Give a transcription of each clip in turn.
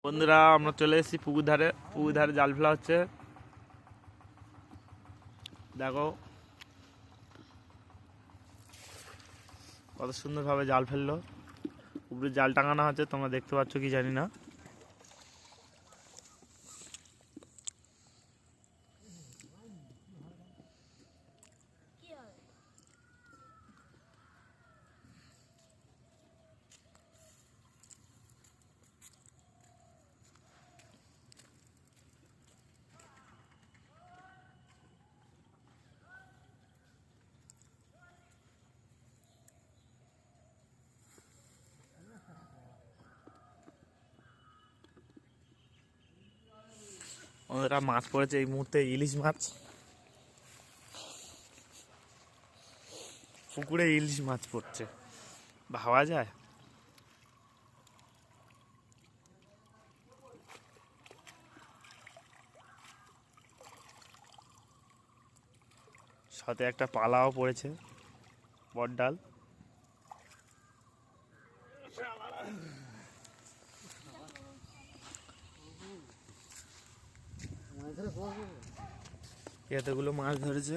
বন্ধুরা আমরা চলে এসেছি পুকুর ধারে জাল ফেলা হচ্ছে। দেখো কত সুন্দরভাবে জাল ফেললো। উপরে জাল টাঙানো হচ্ছে, তোমরা দেখতে পাচ্ছ কি জানি না। ওরা মাছ পড়েছে এই মুহূর্তে, ইলিশ মাছ। পুকুরে ইলিশ মাছ পড়ছে, ভাবা যায়? সাথে একটা পালাও পড়েছে, বট ডাল। এতগুলো মাছ ধরেছে।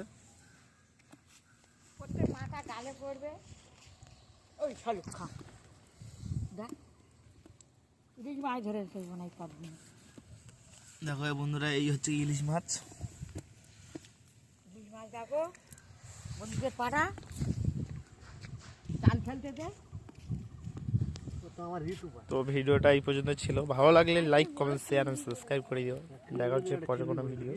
মাথা গালে পড়বে। ওই শালুক খা দেখ, ইলিশ মাছ ধরে বানাই পারবি। দেখো বন্ধুরা, এই হচ্ছে ইলিশ মাছ। ইলিশ মাছ দেখো বন্ধুদের পাড়া জাল ফেলতে দে। তো ভিডিওটা এই পর্যন্ত ছিল। ভালো লাগলে like, comment, share and subscribe করে দিও। দেখা হচ্ছে পরে কোনো ভিডিও।